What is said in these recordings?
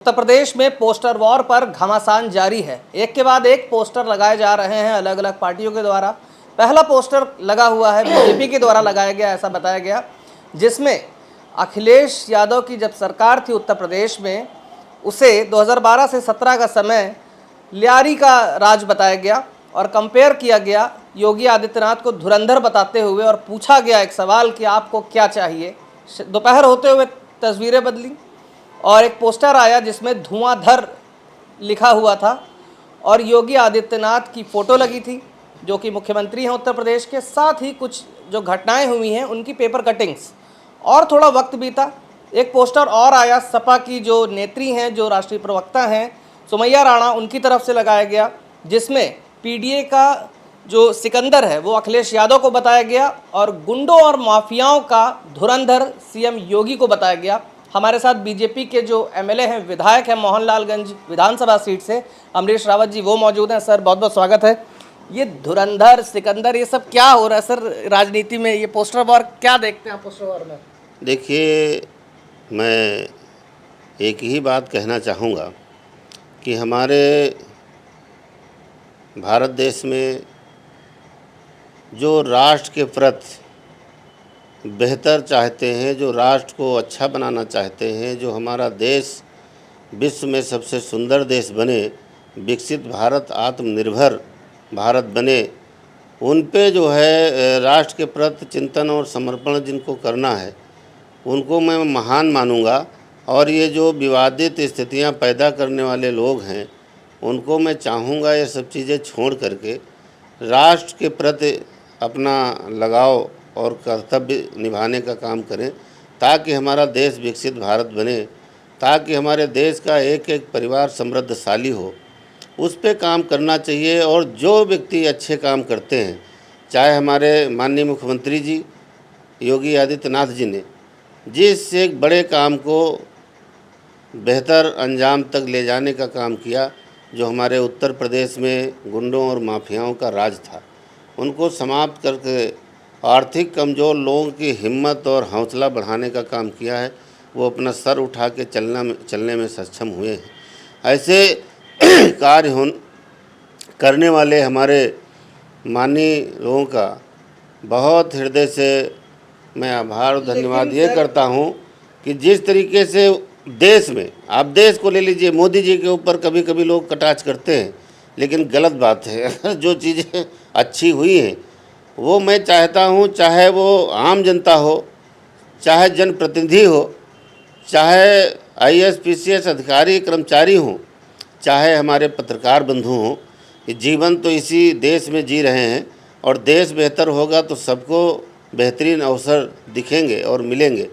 उत्तर प्रदेश में poster war पर घमासान जारी है। एक के बाद एक पोस्टर लगाए जा रहे हैं अलग अलग पार्टियों के द्वारा। पहला पोस्टर लगा हुआ है बीजेपी के द्वारा लगाया गया, ऐसा बताया गया, जिसमें अखिलेश यादव की जब सरकार थी उत्तर प्रदेश में, उसे 2012 से 17 का समय लियारी का राज बताया गया और कंपेयर किया गया योगी आदित्यनाथ को धुरंधर बताते हुए, और पूछा गया एक सवाल कि आपको क्या चाहिए। दोपहर होते हुए तस्वीरें बदली और एक पोस्टर आया जिसमें धुआंधर लिखा हुआ था और योगी आदित्यनाथ की फ़ोटो लगी थी, जो कि मुख्यमंत्री हैं उत्तर प्रदेश के। साथ ही कुछ जो घटनाएं हुई हैं उनकी पेपर कटिंग्स, और थोड़ा वक्त बीता, एक पोस्टर और आया सपा की जो नेत्री हैं, जो राष्ट्रीय प्रवक्ता हैं सुमैया राणा, उनकी तरफ से लगाया गया, जिसमें पीडीए का जो सिकंदर है वो अखिलेश यादव को बताया गया और गुंडों और माफियाओं का धुरंधर सीएम योगी को बताया गया। हमारे साथ बीजेपी के जो एमएलए हैं, विधायक हैं मोहनलालगंज विधानसभा सीट से, अमरीश रावत जी, वो मौजूद हैं। सर बहुत बहुत स्वागत है। ये धुरंधर, सिकंदर, ये सब क्या हो रहा है सर राजनीति में? ये पोस्टर वॉर क्या देखते हैं पोस्टर वॉर में? देखिए, मैं एक ही बात कहना चाहूँगा कि हमारे भारत देश में जो राष्ट्र के प्रति बेहतर चाहते हैं, जो राष्ट्र को अच्छा बनाना चाहते हैं, जो हमारा देश विश्व में सबसे सुंदर देश बने, विकसित भारत, आत्मनिर्भर भारत बने, उन पे जो है राष्ट्र के प्रति चिंतन और समर्पण जिनको करना है, उनको मैं महान मानूंगा। और ये जो विवादित स्थितियां पैदा करने वाले लोग हैं, उनको मैं चाहूँगा ये सब चीज़ें छोड़ करके राष्ट्र के प्रति अपना लगाव और कर्तव्य निभाने का काम करें, ताकि हमारा देश विकसित भारत बने, ताकि हमारे देश का एक एक परिवार समृद्धशाली हो। उस पे काम करना चाहिए। और जो व्यक्ति अच्छे काम करते हैं, चाहे हमारे माननीय मुख्यमंत्री जी योगी आदित्यनाथ जी ने जिस एक बड़े काम को बेहतर अंजाम तक ले जाने का काम किया, जो हमारे उत्तर प्रदेश में गुंडों और माफियाओं का राज था, उनको समाप्त करके आर्थिक कमज़ोर लोगों की हिम्मत और हौसला बढ़ाने का काम किया है। वो अपना सर उठा के चलने में सक्षम हुए हैं। ऐसे कार्य करने वाले हमारे माननीय लोगों का बहुत हृदय से मैं आभार और धन्यवाद ये करता हूँ कि जिस तरीके से देश में, आप देश को ले लीजिए, मोदी जी के ऊपर कभी कभी लोग कटाक्ष करते हैं, लेकिन गलत बात है। जो चीज़ें अच्छी हुई हैं वो मैं चाहता हूँ, चाहे वो आम जनता हो, चाहे जनप्रतिनिधि हो, चाहे आईएएस पीसीएस अधिकारी कर्मचारी हों, चाहे हमारे पत्रकार बंधु हों, कि जीवन तो इसी देश में जी रहे हैं और देश बेहतर होगा तो सबको बेहतरीन अवसर दिखेंगे और मिलेंगे।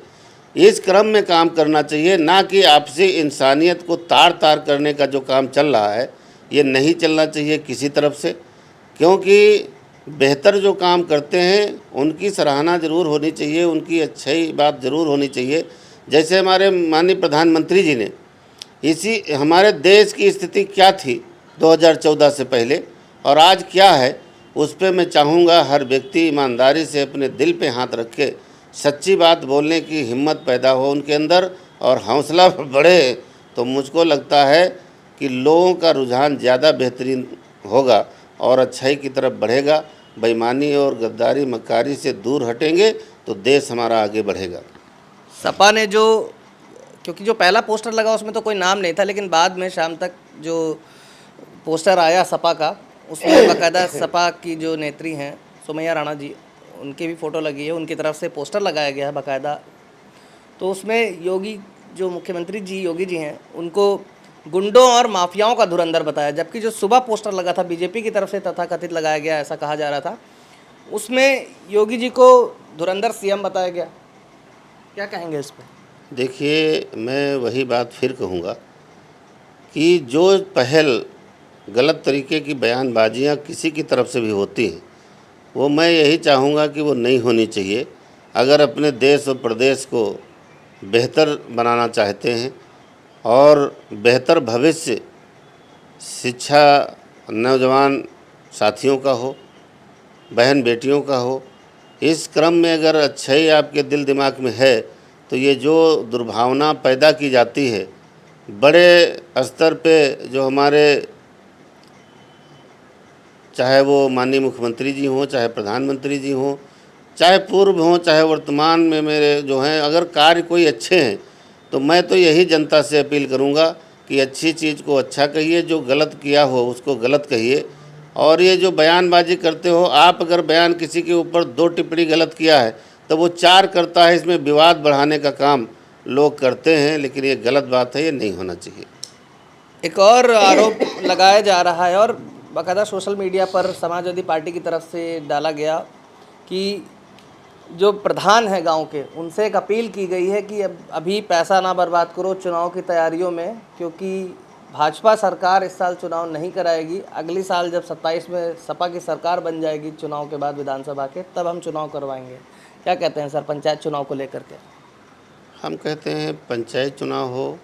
इस क्रम में काम करना चाहिए, ना कि आपसी इंसानियत को तार तार करने का जो काम चल रहा है, ये नहीं चलना चाहिए किसी तरफ से। क्योंकि बेहतर जो काम करते हैं उनकी सराहना ज़रूर होनी चाहिए, उनकी अच्छी बात ज़रूर होनी चाहिए। जैसे हमारे माननीय प्रधानमंत्री जी ने इसी हमारे देश की स्थिति क्या थी 2014 से पहले और आज क्या है, उस पर मैं चाहूँगा हर व्यक्ति ईमानदारी से अपने दिल पे हाथ रख के सच्ची बात बोलने की हिम्मत पैदा हो उनके अंदर और हौसला बढ़े, तो मुझको लगता है कि लोगों का रुझान ज़्यादा बेहतरीन होगा और अच्छाई की तरफ बढ़ेगा। बेईमानी और गद्दारी मक्कारी से दूर हटेंगे तो देश हमारा आगे बढ़ेगा। सपा ने क्योंकि जो पहला पोस्टर लगा उसमें तो कोई नाम नहीं था, लेकिन बाद में शाम तक जो पोस्टर आया सपा का, उसमें बाकायदा सपा की जो नेत्री हैं सुमैया राणा जी, उनकी भी फ़ोटो लगी है, उनकी तरफ से पोस्टर लगाया गया है बाकायदा। तो उसमें योगी, जो मुख्यमंत्री जी योगी जी हैं, उनको गुंडों और माफियाओं का धुरंधर बताया, जबकि जो सुबह पोस्टर लगा था बीजेपी की तरफ से तथाकथित लगाया गया, ऐसा कहा जा रहा था, उसमें योगी जी को धुरंधर सीएम बताया गया। क्या कहेंगे इस पर? देखिए, मैं वही बात फिर कहूँगा कि जो पहल गलत तरीके की बयानबाजियाँ किसी की तरफ से भी होती हैं, वो मैं यही चाहूँगा कि वो नहीं होनी चाहिए। अगर अपने देश और प्रदेश को बेहतर बनाना चाहते हैं और बेहतर भविष्य शिक्षा नौजवान साथियों का हो, बहन बेटियों का हो, इस क्रम में अगर अच्छाई आपके दिल दिमाग में है, तो ये जो दुर्भावना पैदा की जाती है बड़े स्तर पे जो हमारे, चाहे वो माननीय मुख्यमंत्री जी हों, चाहे प्रधानमंत्री जी हों, चाहे पूर्व हों, चाहे वर्तमान में मेरे जो हैं, अगर कार्य कोई अच्छे हैं तो मैं तो यही जनता से अपील करूंगा कि अच्छी चीज़ को अच्छा कहिए, जो गलत किया हो उसको गलत कहिए। और ये जो बयानबाजी करते हो आप, अगर बयान किसी के ऊपर 2 टिप्पणी गलत किया है तो वो 4 करता है, इसमें विवाद बढ़ाने का काम लोग करते हैं, लेकिन ये गलत बात है, ये नहीं होना चाहिए। एक और आरोप लगाया जा रहा है और बाकायदा सोशल मीडिया पर समाजवादी पार्टी की तरफ से डाला गया कि जो प्रधान है गांव के, उनसे एक अपील की गई है कि अब अभी पैसा ना बर्बाद करो चुनाव की तैयारियों में, क्योंकि भाजपा सरकार इस साल चुनाव नहीं कराएगी। अगली साल जब 27 में सपा की सरकार बन जाएगी चुनाव के बाद विधानसभा के, तब हम चुनाव करवाएंगे। क्या कहते हैं सर पंचायत चुनाव को लेकर के? हम कहते हैं पंचायत चुनाव हो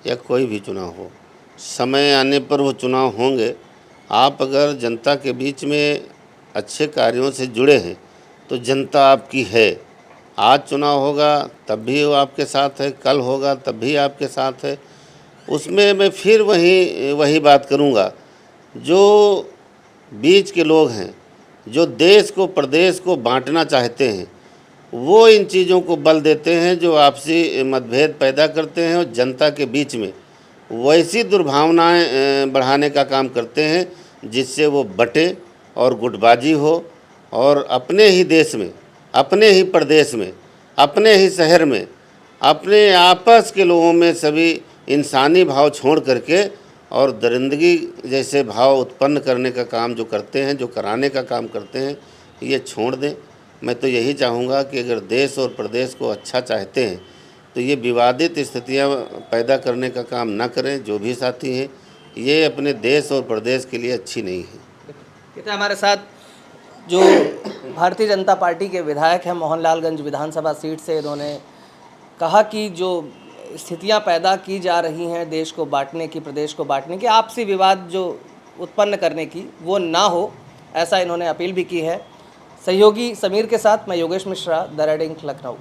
या कोई भी चुनाव हो, समय आने पर वो चुनाव होंगे। आप अगर जनता के बीच में अच्छे कार्यों से जुड़े हैं तो जनता आपकी है। आज चुनाव होगा तब भी वो आपके साथ है, कल होगा तब भी आपके साथ है। उसमें मैं फिर वही बात करूँगा, जो बीच के लोग हैं, जो देश को प्रदेश को बांटना चाहते हैं, वो इन चीज़ों को बल देते हैं, जो आपसी मतभेद पैदा करते हैं और जनता के बीच में वैसी दुर्भावनाएं बढ़ाने का काम करते हैं जिससे वो बटे और गुटबाजी हो, और अपने ही देश में, अपने ही प्रदेश में, अपने ही शहर में, अपने आपस के लोगों में सभी इंसानी भाव छोड़ करके और दरिंदगी जैसे भाव उत्पन्न करने का काम जो करते हैं, जो कराने का काम करते हैं, ये छोड़ दें। मैं तो यही चाहूँगा कि अगर देश और प्रदेश को अच्छा चाहते हैं तो ये विवादित स्थितियाँ पैदा करने का काम ना करें। जो भी साथी हैं, ये अपने देश और प्रदेश के लिए अच्छी नहीं है। कहते हमारे साथ जो भारतीय जनता पार्टी के विधायक हैं मोहनलालगंज विधानसभा सीट से, इन्होंने कहा कि जो स्थितियां पैदा की जा रही हैं देश को बांटने की, प्रदेश को बांटने की, आपसी विवाद जो उत्पन्न करने की, वो ना हो, ऐसा इन्होंने अपील भी की है। सहयोगी समीर के साथ मैं Yogesh Mishra, the Red Ink, Lucknow.